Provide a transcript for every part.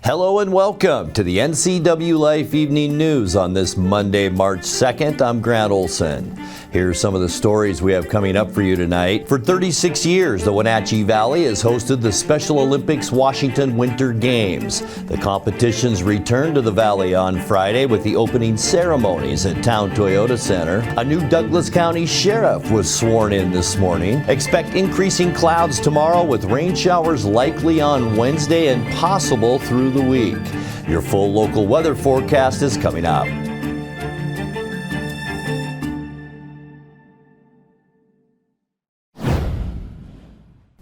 Hello and welcome to the NCWLIFE Evening News on this Monday, March 2nd. I'm Grant Olson. Here's some of the stories we have coming up for you tonight. For 36 years, the Wenatchee Valley has hosted the Special Olympics Washington Winter Games. The competitions returned to the Valley on Friday with the opening ceremonies at Town Toyota Center. A new Douglas County Sheriff was sworn in this morning. Expect increasing clouds tomorrow with rain showers likely on Wednesday and possible through the week. Your full local weather forecast is coming up.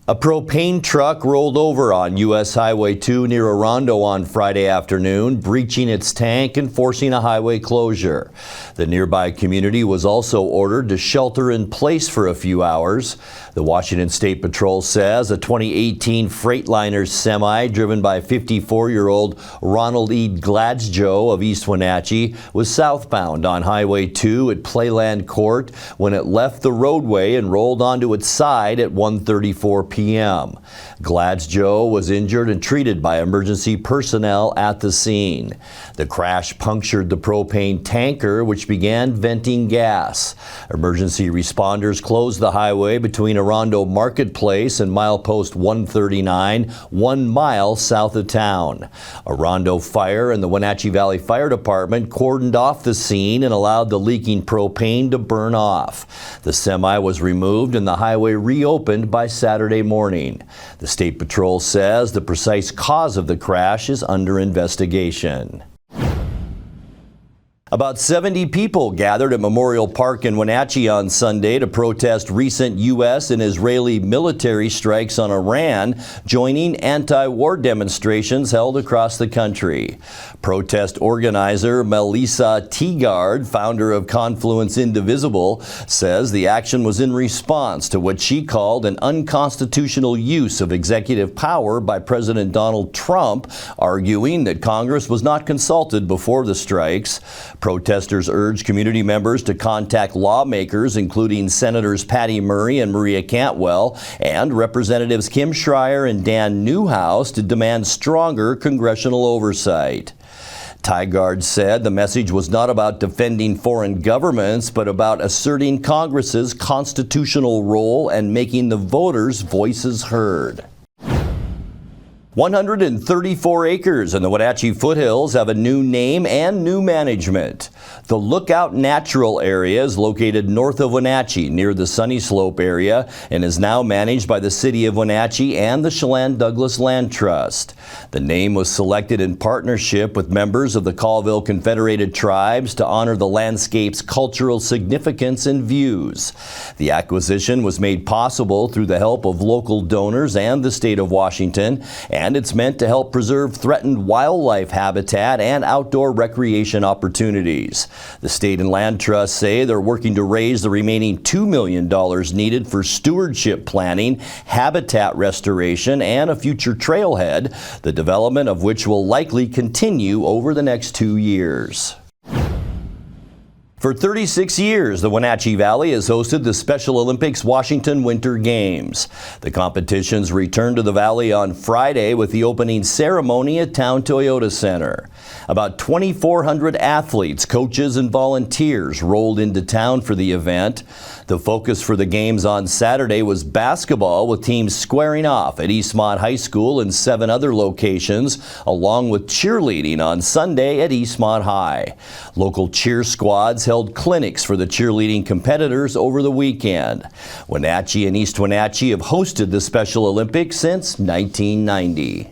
A propane truck rolled over on U.S. Highway 2 near Orondo on Friday afternoon, breaching its tank and forcing a highway closure. The nearby community was also ordered to shelter in place for a few hours. The Washington State Patrol says a 2018 Freightliner semi driven by 54-year-old Ronald E. Gladsjoe of East Wenatchee was southbound on Highway 2 at Playland Court when it left the roadway and rolled onto its side at 1:34 p.m. Gladsjoe was injured and treated by emergency personnel at the scene. The crash punctured the propane tanker, which began venting gas. Emergency responders closed the highway between Orondo Marketplace and milepost 139, 1 mile south of town. Orondo Fire and the Wenatchee Valley Fire Department cordoned off the scene and allowed the leaking propane to burn off. The semi was removed and the highway reopened by Saturday morning. The State Patrol says the precise cause of the crash is under investigation. About 70 people gathered at Memorial Park in Wenatchee on Sunday to protest recent U.S. and Israeli military strikes on Iran, joining anti-war demonstrations held across the country. Protest organizer Melissa Teagard, founder of Confluence Indivisible, says the action was in response to what she called an unconstitutional use of executive power by President Donald Trump, arguing that Congress was not consulted before the strikes. Protesters urged community members to contact lawmakers, including Senators Patty Murray and Maria Cantwell, and Representatives Kim Schreier and Dan Newhouse to demand stronger congressional oversight. Teagard said the message was not about defending foreign governments, but about asserting Congress's constitutional role and making the voters' voices heard. 134 acres in the Wenatchee foothills have a new name and new management. The Lookout Natural area is located north of Wenatchee near the Sunny Slope area and is now managed by the City of Wenatchee and the Chelan Douglas Land Trust. The name was selected in partnership with members of the Colville Confederated Tribes to honor the landscape's cultural significance and views. The acquisition was made possible through the help of local donors and the state of Washington, and it's meant to help preserve threatened wildlife habitat and outdoor recreation opportunities. The state and land trusts say they're working to raise the remaining $2 million needed for stewardship planning, habitat restoration, and a future trailhead, the development of which will likely continue over the next 2 years. For 36 years, the Wenatchee Valley has hosted the Special Olympics Washington Winter Games. The competitions returned to the Valley on Friday with the opening ceremony at Town Toyota Center. About 2,400 athletes, coaches, and volunteers rolled into town for the event. The focus for the games on Saturday was basketball, with teams squaring off at Eastmont High School and 7 other locations, along with cheerleading on Sunday at Eastmont High. Local cheer squads held clinics for the cheerleading competitors over the weekend. Wenatchee and East Wenatchee have hosted the Special Olympics since 1990.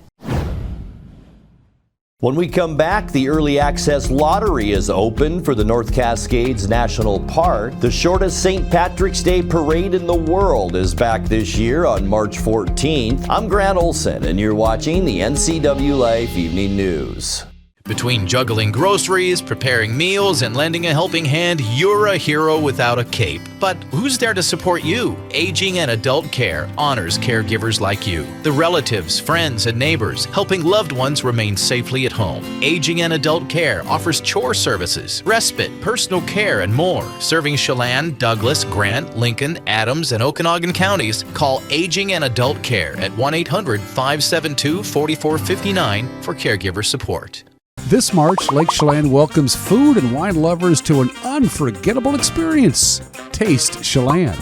When we come back, the early access lottery is open for the North Cascades National Park. The shortest St. Patrick's Day parade in the world is back this year on March 14th. I'm Grant Olson, and you're watching the NCWLIFE Evening News. Between juggling groceries, preparing meals, and lending a helping hand, you're a hero without a cape. But who's there to support you? Aging and Adult Care honors caregivers like you, the relatives, friends, and neighbors, helping loved ones remain safely at home. Aging and Adult Care offers chore services, respite, personal care, and more. Serving Chelan, Douglas, Grant, Lincoln, Adams, and Okanagan counties, call Aging and Adult Care at 1-800-572-4459 for caregiver support. This March, Lake Chelan welcomes food and wine lovers to an unforgettable experience. Taste Chelan.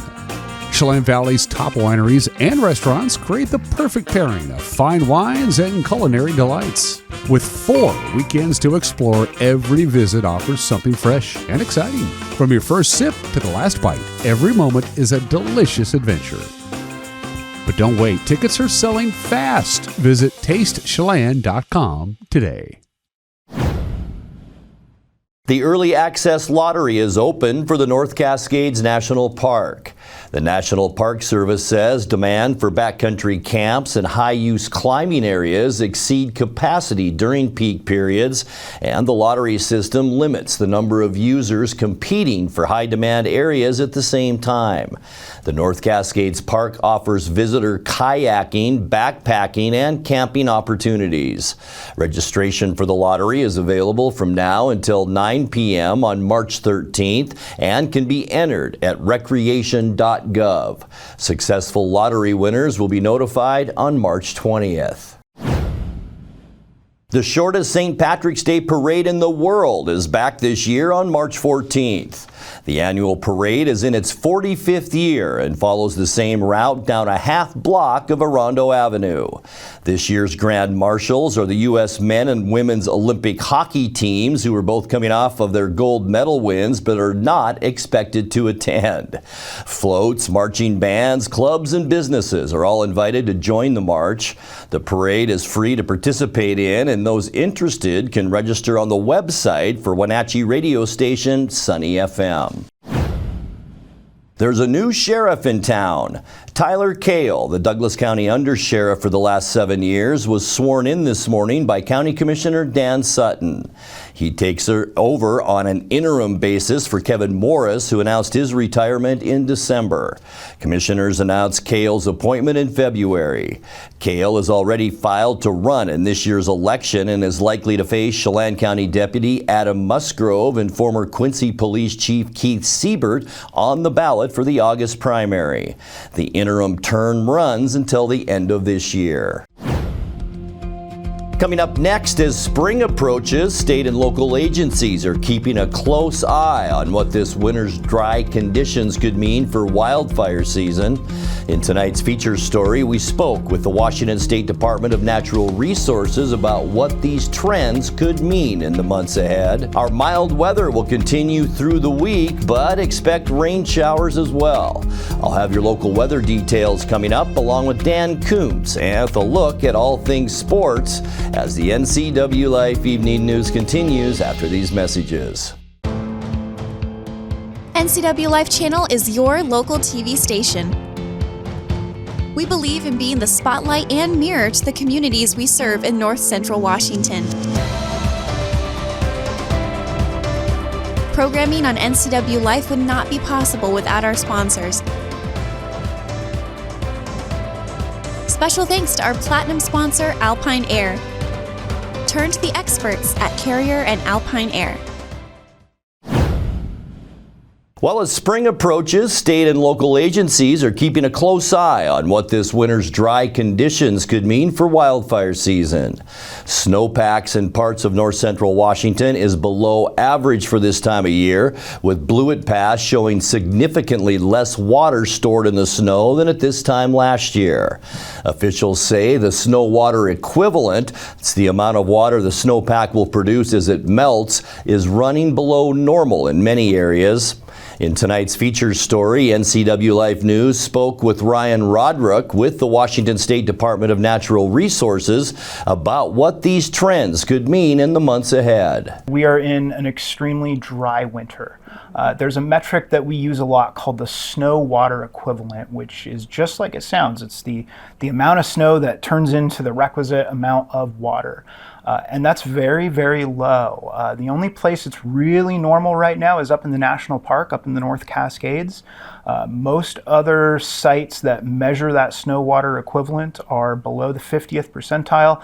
Chelan Valley's top wineries and restaurants create the perfect pairing of fine wines and culinary delights. With 4 weekends to explore, every visit offers something fresh and exciting. From your first sip to the last bite, every moment is a delicious adventure. But don't wait, tickets are selling fast. Visit tastechelan.com today. The early access lottery is open for the North Cascades National Park. The National Park Service says demand for backcountry camps and high-use climbing areas exceed capacity during peak periods, and the lottery system limits the number of users competing for high-demand areas at the same time. The North Cascades Park offers visitor kayaking, backpacking, and camping opportunities. Registration for the lottery is available from now until 9 p.m. on March 13th and can be entered at recreation.gov. Successful lottery winners will be notified on March 20th. The shortest St. Patrick's Day parade in the world is back this year on March 14th. The annual parade is in its 45th year and follows the same route down a half block of Orondo Avenue. This year's Grand Marshals are the U.S. men and women's Olympic hockey teams, who are both coming off of their gold medal wins but are not expected to attend. Floats, marching bands, clubs, and businesses are all invited to join the march. The parade is free to participate in, and those interested can register on the website for Wenatchee radio station Sunny FM. There's a new sheriff in town. Tyler Caille, the Douglas County undersheriff for the last 7 years, was sworn in this morning by County Commissioner Dan Sutton. He takes her over on an interim basis for Kevin Morris, who announced his retirement in December. Commissioners announced Caille's appointment in February. Caille is already filed to run in this year's election and is likely to face Chelan County Deputy Adam Musgrove and former Quincy Police Chief Keith Siebert on the ballot for the August primary. The interim term runs until the end of this year. Coming up next, as spring approaches, state and local agencies are keeping a close eye on what this winter's dry conditions could mean for wildfire season. In tonight's feature story, we spoke with the Washington State Department of Natural Resources about what these trends could mean in the months ahead. Our mild weather will continue through the week, but expect rain showers as well. I'll have your local weather details coming up, along with Dan Coombs, and a look at all things sports as the NCWLIFE Evening News continues after these messages. NCWLIFE Channel is your local TV station. We believe in being the spotlight and mirror to the communities we serve in North Central Washington. Programming on NCWLIFE would not be possible without our sponsors. Special thanks to our platinum sponsor, Alpine Air. Turn to the experts at Carrier and Alpine Air. Well, as spring approaches, state and local agencies are keeping a close eye on what this winter's dry conditions could mean for wildfire season. Snowpacks in parts of north central Washington is below average for this time of year, with Blewett Pass showing significantly less water stored in the snow than at this time last year. Officials say the snow water equivalent, it's the amount of water the snowpack will produce as it melts, is running below normal in many areas. In tonight's feature story, NCWLIFE News spoke with Ryan Roderick with the Washington State Department of Natural Resources about what these trends could mean in the months ahead. We are in an extremely dry winter. There's a metric that we use a lot called the snow water equivalent, which is just like it sounds. It's the amount of snow that turns into the requisite amount of water. And that's very, very low. The only place it's really normal right now is up in the national park, up in the North Cascades. Most other sites that measure that snow water equivalent are below the 50th percentile.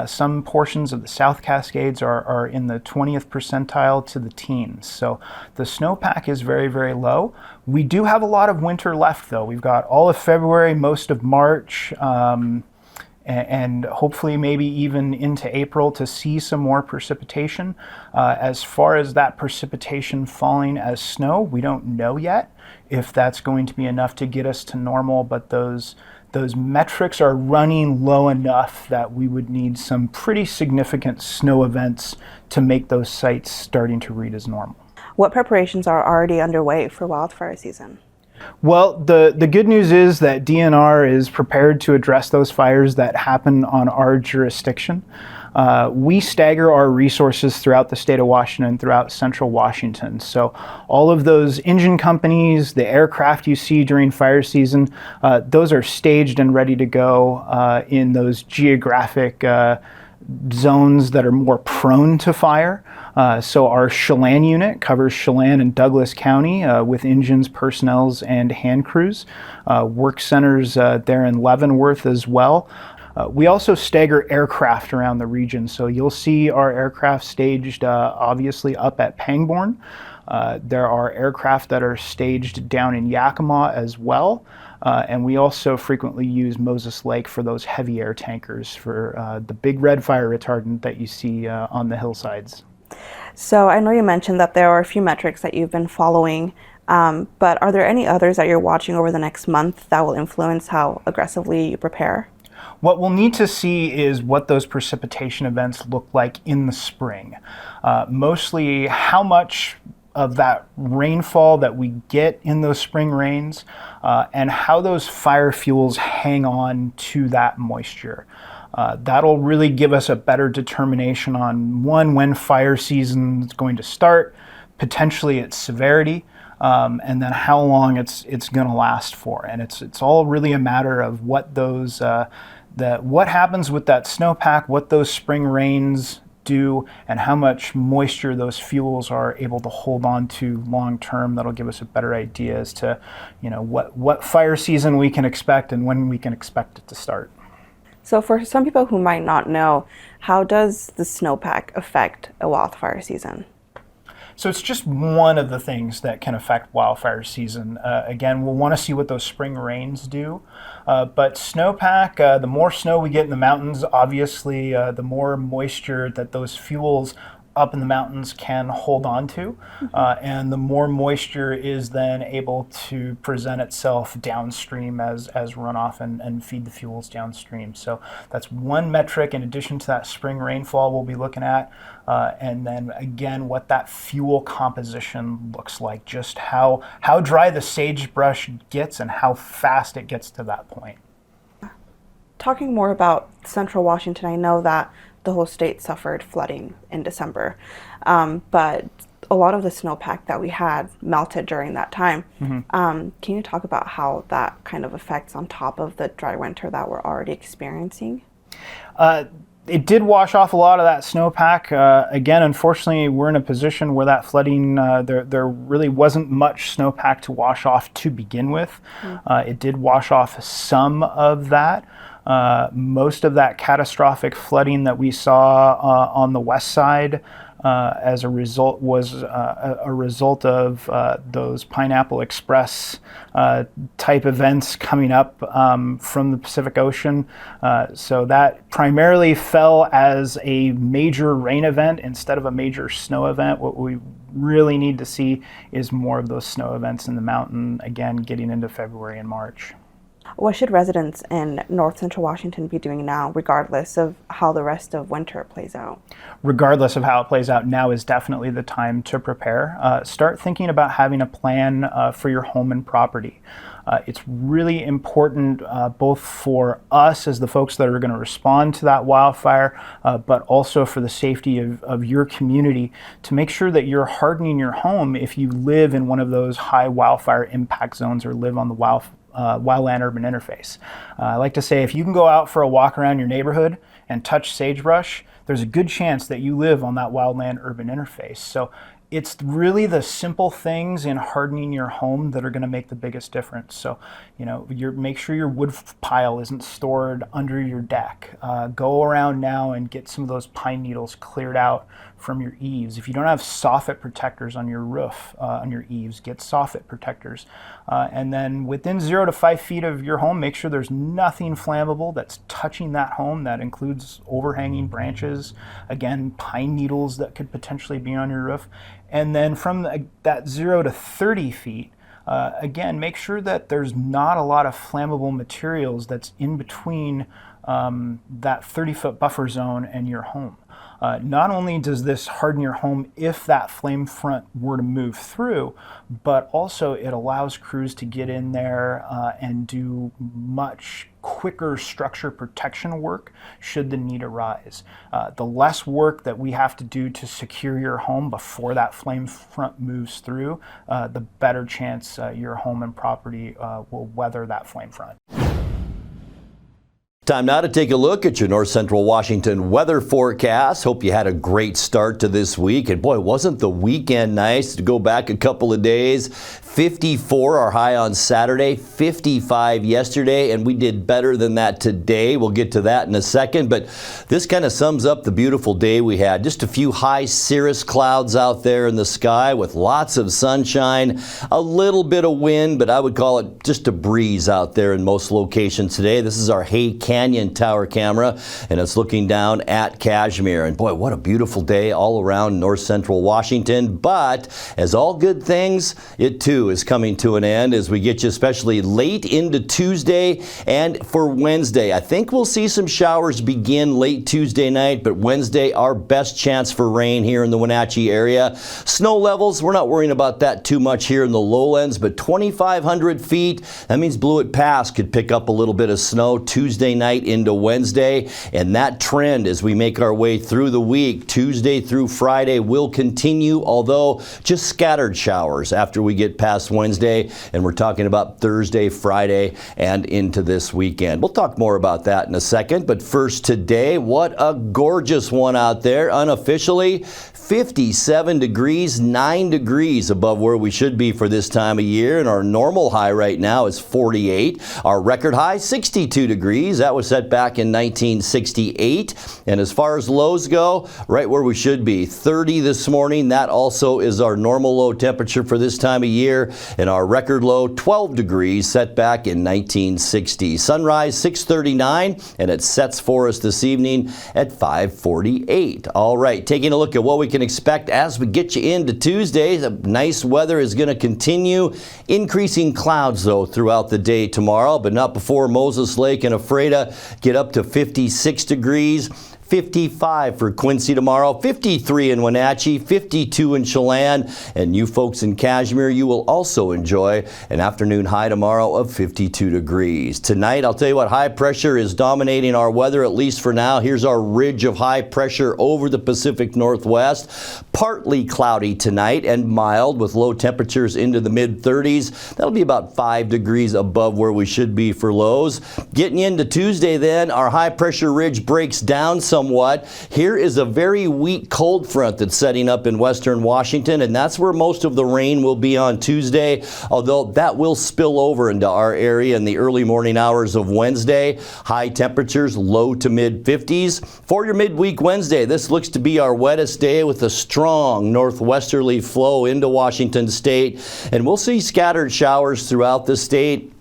Some portions of the South Cascades are in the 20th percentile to the teens. So the snowpack is very, very low. We do have a lot of winter left, though. We've got all of February, most of March, and hopefully maybe even into April to see some more precipitation. As far as that precipitation falling as snow, we don't know yet if that's going to be enough to get us to normal, but those metrics are running low enough that we would need some pretty significant snow events to make those sites starting to read as normal. What preparations are already underway for wildfire season? Well, the good news is that DNR is prepared to address those fires that happen on our jurisdiction. We stagger our resources throughout the state of Washington, throughout central Washington. So all of those engine companies, the aircraft you see during fire season, those are staged and ready to go in those geographic zones that are more prone to fire. So our Chelan unit covers Chelan and Douglas County with engines, personnels, and hand crews. Work centers there in Leavenworth as well. We also stagger aircraft around the region. So you'll see our aircraft staged obviously up at Pangbourne. There are aircraft that are staged down in Yakima as well. And we also frequently use Moses Lake for those heavy air tankers for the big red fire retardant that you see on the hillsides. So I know you mentioned that there are a few metrics that you've been following, but are there any others that you're watching over the next month that will influence how aggressively you prepare? What we'll need to see is what those precipitation events look like in the spring. Mostly how much of that rainfall that we get in those spring rains and how those fire fuels hang on to that moisture. That'll really give us a better determination on when fire season is going to start, potentially its severity, and then how long it's going to last for. And it's all really a matter of what those what happens with that snowpack, what those spring rains do, and how much moisture those fuels are able to hold on to long term. That'll give us a better idea as to, what fire season we can expect and when we can expect it to start. So for some people who might not know, how does the snowpack affect a wildfire season? So it's just one of the things that can affect wildfire season. Again, we'll want to see what those spring rains do. But snowpack, the more snow we get in the mountains, obviously, the more moisture that those fuels up in the mountains can hold on to, and the more moisture is then able to present itself downstream as runoff and feed the fuels downstream. So that's one metric in addition to that spring rainfall we'll be looking at, and then again what that fuel composition looks like, just how dry the sagebrush gets and how fast it gets to that point. Talking more about central Washington, I know that the whole state suffered flooding in December, but a lot of the snowpack that we had melted during that time. Mm-hmm. Can you talk about how that kind of affects on top of the dry winter that we're already experiencing? It did wash off a lot of that snowpack. Again, unfortunately, we're in a position where that flooding, there really wasn't much snowpack to wash off to begin with. Mm-hmm. It did wash off some of that. Most of that catastrophic flooding that we saw on the west side as a result was a result of those Pineapple Express type events coming up from the Pacific Ocean. So that primarily fell as a major rain event instead of a major snow event. What we really need to see is more of those snow events in the mountain, again, getting into February and March. What should residents in North Central Washington be doing now, regardless of how the rest of winter plays out? Regardless of how it plays out, now is definitely the time to prepare. Start thinking about having a plan for your home and property. It's really important both for us as the folks that are going to respond to that wildfire, but also for the safety of your community to make sure that you're hardening your home if you live in one of those high wildfire impact zones or live on the wildland urban interface. I like to say if you can go out for a walk around your neighborhood and touch sagebrush, there's a good chance that you live on that wildland-urban interface. So it's really the simple things in hardening your home that are going to make the biggest difference. So, make sure your wood pile isn't stored under your deck. Go around now and get some of those pine needles cleared out from your eaves. If you don't have soffit protectors on your roof, on your eaves, get soffit protectors. And then within 0 to 5 feet of your home, make sure there's nothing flammable that's touching that home. That includes overhanging branches, again, pine needles that could potentially be on your roof. And then from that 0 to 30 feet, again, make sure that there's not a lot of flammable materials that's in between that 30-foot buffer zone and your home. Not only does this harden your home if that flame front were to move through, but also it allows crews to get in there and do much quicker structure protection work should the need arise. The less work that we have to do to secure your home before that flame front moves through, the better chance your home and property will weather that flame front. Time now to take a look at your North Central Washington weather forecast. Hope you had a great start to this week. And boy, wasn't the weekend nice to go back a couple of days. 54 our high on Saturday, 55 yesterday, and we did better than that today. We'll get to that in a second, but this kind of sums up the beautiful day we had. Just a few high cirrus clouds out there in the sky with lots of sunshine, a little bit of wind, but I would call it just a breeze out there in most locations today. This is our Hay Canyon Tower camera, and it's looking down at Kashmir. And boy, what a beautiful day all around North Central Washington. But as all good things, it too is coming to an end as we get you especially late into Tuesday and for Wednesday. I think we'll see some showers begin late Tuesday night, but Wednesday, our best chance for rain here in the Wenatchee area. Snow levels, we're not worrying about that too much here in the lowlands, but 2,500 feet, that means Blewett Pass could pick up a little bit of snow Tuesday night into Wednesday, and that trend as we make our way through the week, Tuesday through Friday, will continue, although just scattered showers after we get past Wednesday, and we're talking about Thursday, Friday, and into this weekend. We'll talk more about that in a second, but first today, what a gorgeous one out there, unofficially. 57 degrees, 9 degrees above where we should be for this time of year, and our normal high right now is 48. Our record high, 62 degrees. That was set back in 1968. And as far as lows go, right where we should be, 30 this morning. That also is our normal low temperature for this time of year, and our record low, 12 degrees, set back in 1960. Sunrise, 6:39, and it sets for us this evening at 5:48. All right, taking a look at what we can expect as we get you into Tuesday. The nice weather is going to continue. Increasing clouds, though, throughout the day tomorrow, but not before Moses Lake and Ephrata get up to 56 degrees. 55 for Quincy tomorrow, 53 in Wenatchee, 52 in Chelan, and you folks in Kashmir, you will also enjoy an afternoon high tomorrow of 52 degrees. Tonight, I'll tell you what, high pressure is dominating our weather, at least for now. Here's our ridge of high pressure over the Pacific Northwest. Partly cloudy tonight and mild with low temperatures into the mid-30s. That'll be about 5 degrees above where we should be for lows. Getting into Tuesday then, our high pressure ridge breaks down somewhat. Here is a very weak cold front that's setting up in western Washington, and that's where most of the rain will be on Tuesday, although that will spill over into our area in the early morning hours of Wednesday. High temperatures, low to mid-50s. For your midweek Wednesday, this looks to be our wettest day with a strong northwesterly flow into Washington state, and we'll see scattered showers throughout the state.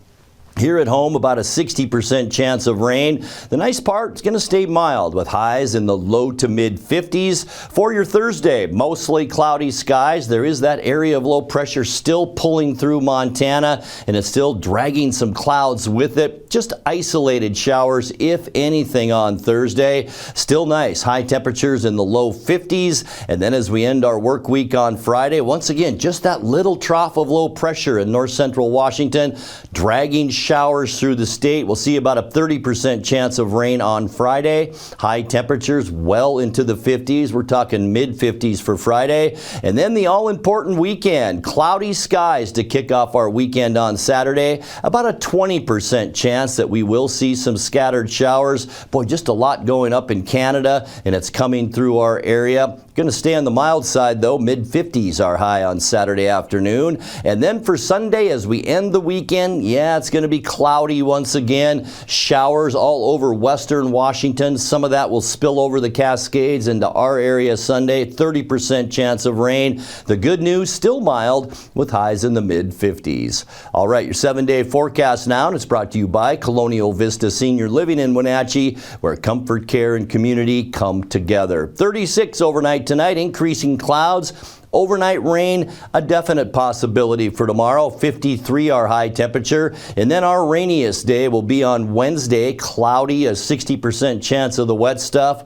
Here at home, about a 60% chance of rain. The nice part, it's going to stay mild with highs in the low to mid-50s. For your Thursday, mostly cloudy skies. There is that area of low pressure still pulling through Montana, and it's still dragging some clouds with it. Just isolated showers, if anything, on Thursday. Still nice. High temperatures in the low 50s. And then as we end our work week on Friday, once again, just that little trough of low pressure in north central Washington, dragging showers through the state. We'll see about a 30% chance of rain on Friday. High temperatures well into the 50s. We're talking mid-50s for Friday. And then the all-important weekend. Cloudy skies to kick off our weekend on Saturday. About a 20% chance chance that we will see some scattered showers. Boy, just a lot going up in Canada, and it's coming through our area. Going to stay on the mild side, though. Mid-50s are high on Saturday afternoon. And then for Sunday, as we end the weekend, yeah, it's going to be cloudy once again. Showers all over western Washington. Some of that will spill over the Cascades into our area Sunday. 30% chance of rain. The good news, still mild with highs in the mid-50s. All right, your 7-day forecast now, and it's brought to you by Colonial Vista Senior Living in Wenatchee, where comfort, care, and community come together. 36 overnight tonight, increasing clouds. Overnight rain, a definite possibility for tomorrow. 53 our high temperature. And then our rainiest day will be on Wednesday. Cloudy, a 60% chance of the wet stuff.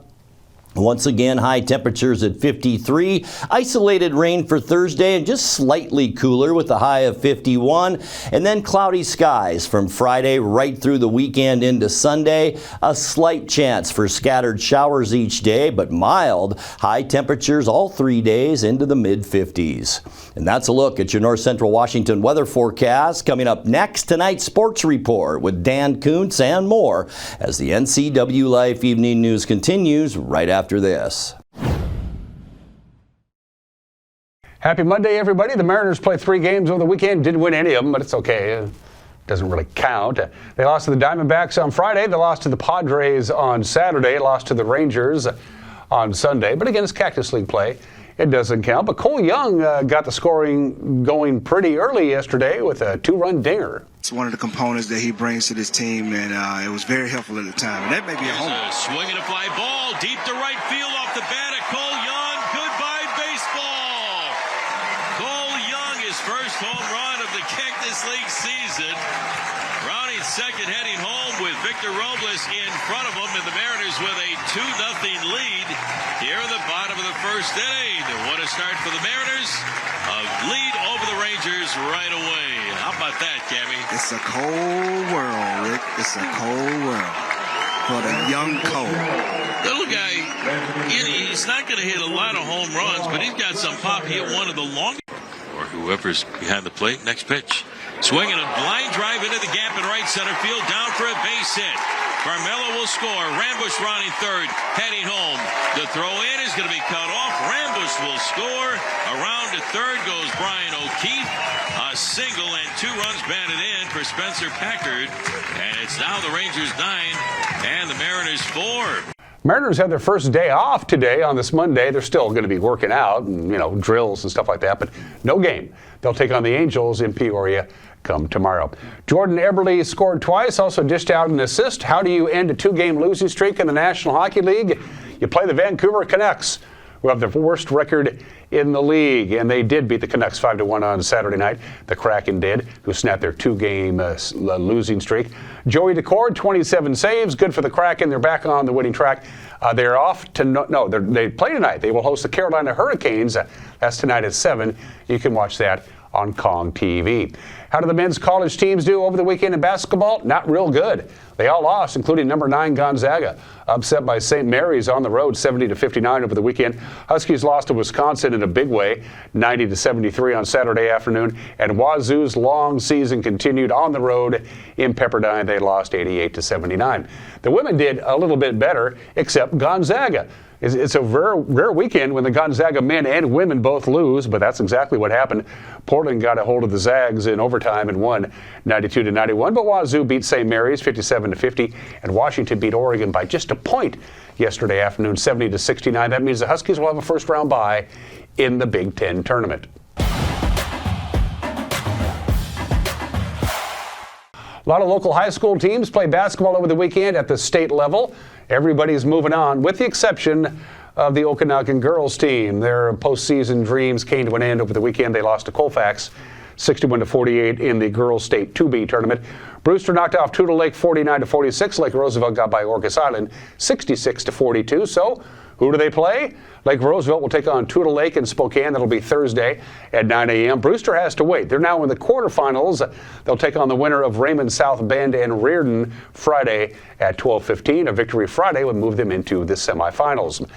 Once again, high temperatures at 53. Isolated rain for Thursday and just slightly cooler with a high of 51. And then cloudy skies from Friday right through the weekend into Sunday. A slight chance for scattered showers each day, but mild. High temperatures all 3 days into the mid-50s. And that's a look at your North Central Washington weather forecast. Coming up next, tonight's sports report with Dan Kuntz and more as the NCWLIFE Evening News continues right after this. Happy Monday, everybody. The Mariners played 3 games over the weekend. Didn't win any of them, but it's okay. It doesn't really count. They lost to the Diamondbacks on Friday. They lost to the Padres on Saturday. Lost to the Rangers on Sunday. But again, it's Cactus League play. It doesn't count. But Caille Young got the scoring going pretty early yesterday with a 2-run dinger. It's one of the components that he brings to this team, and it was very helpful at the time. And that may be a home. Swing and a fly ball deep to right field off the bat of Caille Young. Goodbye, baseball. Caille Young, his first home run of the Cactus League season. Rounding second, heading home with Victor Robles in front of him, and the Mariners with a 2-0 lead here in the bottom of the first inning. What a start for the Mariners. A lead over the Rangers right away. How about that, Cammy? It's a cold world, Rick. It's a cold world for the young Caille. Little guy, he's not going to hit a lot of home runs, but he's got some pop. He hit one of the longest. Or whoever's behind the plate. Next pitch. Swinging a blind drive into the gap in right center field. Down for a base hit. Carmelo will score. Rambush rounding third. Heading home. The throw in is going to be cut off. Rambush will score. Around to third goes Brian O'Keefe. A single and 2 runs batted in for Spencer Packard. And it's now the Rangers 9 and the Mariners 4. Mariners had their first day off today on this Monday. They're still going to be working out and, drills and stuff like that, but no game. They'll take on the Angels in Peoria come tomorrow. Jordan Eberle scored twice, also dished out an assist. How do you end a 2-game losing streak in the National Hockey League? You play the Vancouver Canucks, who have the worst record in the league, and they did beat the Canucks 5-1 on Saturday night. The Kraken did, who snapped their 2-game losing streak. Joey Daccord, 27 saves, good for the Kraken. They're back on the winning track. They're off to they play tonight. They will host the Carolina Hurricanes. That's tonight at 7. You can watch that on Kong TV. How did the men's college teams do over the weekend in basketball? Not real good. They all lost, including number 9 Gonzaga, upset by St. Mary's on the road, 70-59 over the weekend. Huskies lost to Wisconsin in a big way, 90-73 on Saturday afternoon. And Wazoo's long season continued on the road in Pepperdine. They lost 88-79. The women did a little bit better, except Gonzaga. It's a rare weekend when the Gonzaga men and women both lose, but that's exactly what happened. Portland got a hold of the Zags in overtime and won 92-91, but Wazoo beat St. Mary's 57-50, and Washington beat Oregon by just a point yesterday afternoon, 70-69. That means the Huskies will have a first-round bye in the Big Ten tournament. A lot of local high school teams play basketball over the weekend at the state level. Everybody's moving on, with the exception of the Okanagan girls team. Their postseason dreams came to an end over the weekend. They lost to Colfax 61-48 in the girls state 2B tournament. Brewster knocked off Tudor Lake 49-46. Lake Roosevelt got by Orcas Island 66-42. So who do they play? Lake Roosevelt will take on Tudor Lake in Spokane. That'll be Thursday at 9 a.m. Brewster has to wait. They're now in the quarterfinals. They'll take on the winner of Raymond South Bend and Reardon Friday at 12:15. A victory Friday would move them into the semifinals.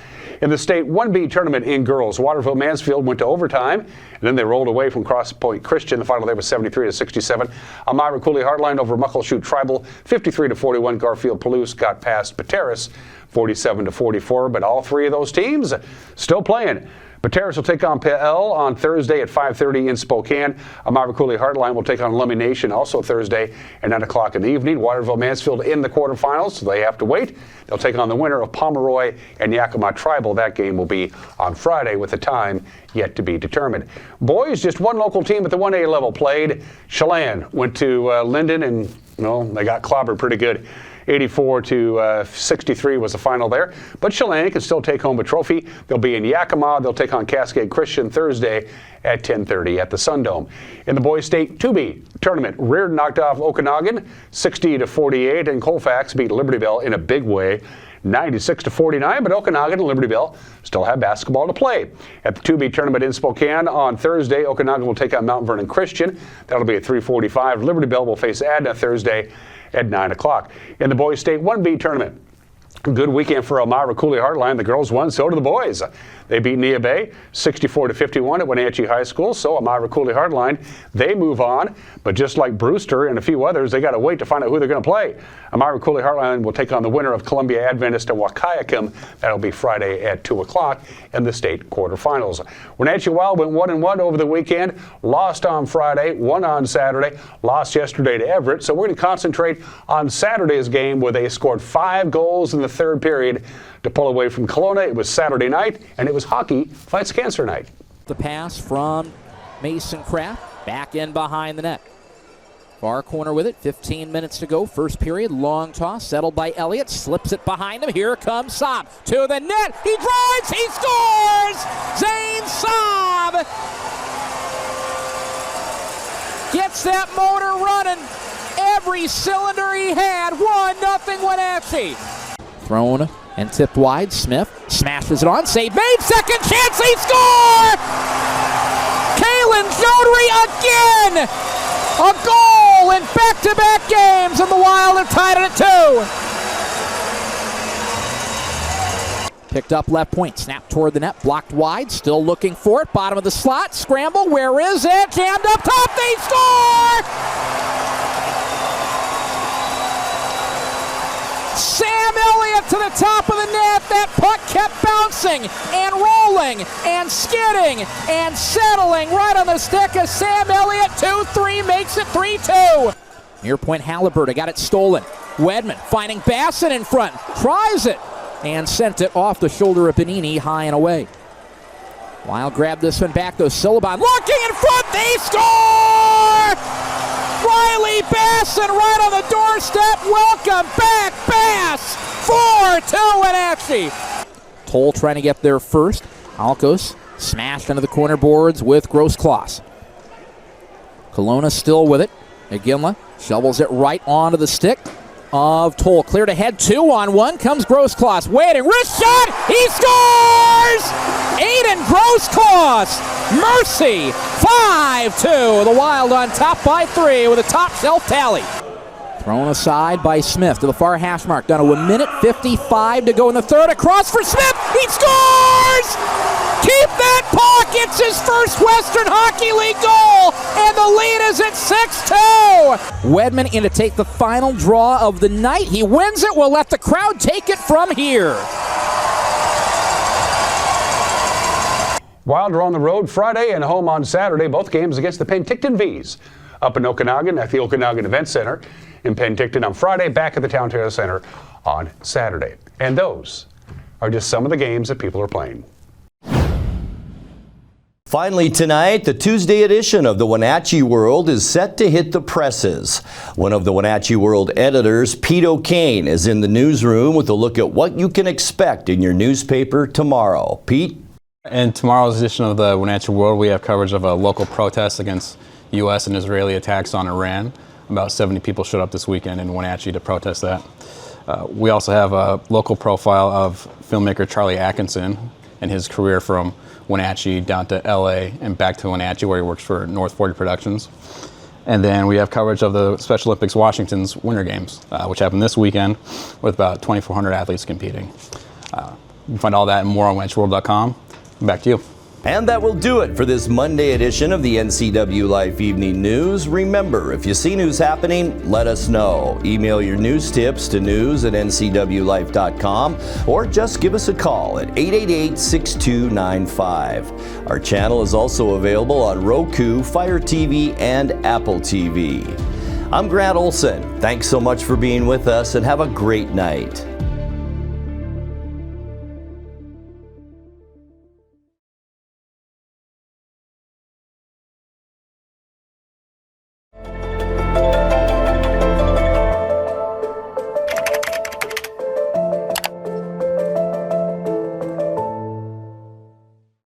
In the state 1B tournament in girls, Waterville-Mansfield went to overtime, and then they rolled away from Cross Point Christian. The final there was 73-67. Elmira Cooley Heartline over Muckleshoot Tribal, 53-41. Garfield-Palouse got past Pateros, 47-44. But all three of those teams still playing. Pateros will take on PL on Thursday at 5:30 in Spokane. Elmira Cooley Heartline will take on Lummi Nation also Thursday at 9 o'clock in the evening. Waterville-Mansfield in the quarterfinals, so they have to wait. They'll take on the winner of Pomeroy and Yakima Tribal. That game will be on Friday with the time yet to be determined. Boys, just one local team at the 1A level played. Chelan went to Linden and they got clobbered pretty good. 84-63 was the final there. But Chelan can still take home a trophy. They'll be in Yakima. They'll take on Cascade Christian Thursday at 10:30 at the Sundome. In the boys' state 2B tournament, Reardon knocked off Okanagan 60-48, and Colfax beat Libertyville in a big way, 96-49, but Okanagan and Libertyville still have basketball to play. At the 2B tournament in Spokane on Thursday, Okanagan will take on Mount Vernon Christian. That'll be at 3:45. Libertyville will face Adna Thursday at 9 o'clock. In the boys' state 1B tournament, good weekend for Elmira Cooley Heartline. The girls won, so do the boys. They beat Nia Bay 64-51 at Wenatchee High School. So Elmira Cooley Heartline, they move on. But just like Brewster and a few others, they got to wait to find out who they're going to play. Elmira Cooley Heartline will take on the winner of Columbia Adventist and Wahkiakum. That'll be Friday at 2 o'clock in the state quarterfinals. Wenatchee Wild went 1-1 over the weekend. Lost on Friday, won on Saturday, lost yesterday to Everett. So we're going to concentrate on Saturday's game where they scored 5 goals in the third period to pull away from Kelowna. It was Saturday night, and it was Hockey Fights Cancer night. The pass from Mason Kraft, back in behind the net. Far corner with it, 15 minutes to go, first period, long toss, settled by Elliott, slips it behind him, here comes Saab, to the net, he drives, he scores! Zane Saab gets that motor running, every cylinder he had, 1-0 Wenatchee. Thrown and tipped wide. Smith smashes it on. Save made. Second chance. They score! Caille Jodry again! A goal in back-to-back games, and the Wild have tied it at 2. Picked up left point. Snap toward the net. Blocked wide. Still looking for it. Bottom of the slot. Scramble. Where is it? Jammed up top. They score! Sam Elliott to the top of the net. That puck kept bouncing and rolling and skidding and settling right on the stick of Sam Elliott. 2-3 makes it 3-2. Near point Halliburton got it stolen. Wedman finding Bassett in front. Tries it and sent it off the shoulder of Benini high and away. Wild grabbed this one back though. Silliban looking in front. They score! Riley Bassett right on the doorstep. Welcome back, Bass. 4-2 Wenatchee. Toll trying to get there first. Alkos smashed into the corner boards with Grosskloss. Kelowna still with it. McGinley shovels it right onto the stick of Toll. Cleared ahead, 2-on-1. Comes Grosskloss. Waiting. Wrist shot. He scores! Aiden Grosskloss. Mercy. 5-2. The Wild on top by 3 with a top shelf tally. Thrown aside by Smith to the far hash mark. Down to 1:55 to go in the third. Across for Smith. He scores! Keep that puck. It's his first Western Hockey League goal. And the lead is at 6-2. Wedman in to take the final draw of the night. He wins it. We'll let the crowd take it from here. Wild are on the road Friday and home on Saturday. Both games against the Penticton Vs. Up in Okanagan at the Okanagan Event Center. In Penticton on Friday, back at the Town Terrace Center on Saturday. And those are just some of the games that people are playing. Finally tonight, the Tuesday edition of the Wenatchee World is set to hit the presses. One of the Wenatchee World editors, Pete O'Kane, is in the newsroom with a look at what you can expect in your newspaper tomorrow. Pete? In tomorrow's edition of the Wenatchee World, we have coverage of a local protest against U.S. and Israeli attacks on Iran. About 70 people showed up this weekend in Wenatchee to protest that. We also have a local profile of filmmaker Charlie Atkinson and his career from Wenatchee down to L.A. and back to Wenatchee, where he works for North 40 Productions. And then we have coverage of the Special Olympics Washington's Winter Games, which happened this weekend with about 2,400 athletes competing. You can find all that and more on WenatcheeWorld.com. Back to you. And that will do it for this Monday edition of the NCW Life Evening News. Remember, if you see news happening, let us know. Email your news tips to news@ncwlife.com or just give us a call at 888-6295. Our channel is also available on Roku, Fire TV, and Apple TV. I'm Grant Olson. Thanks so much for being with us and have a great night.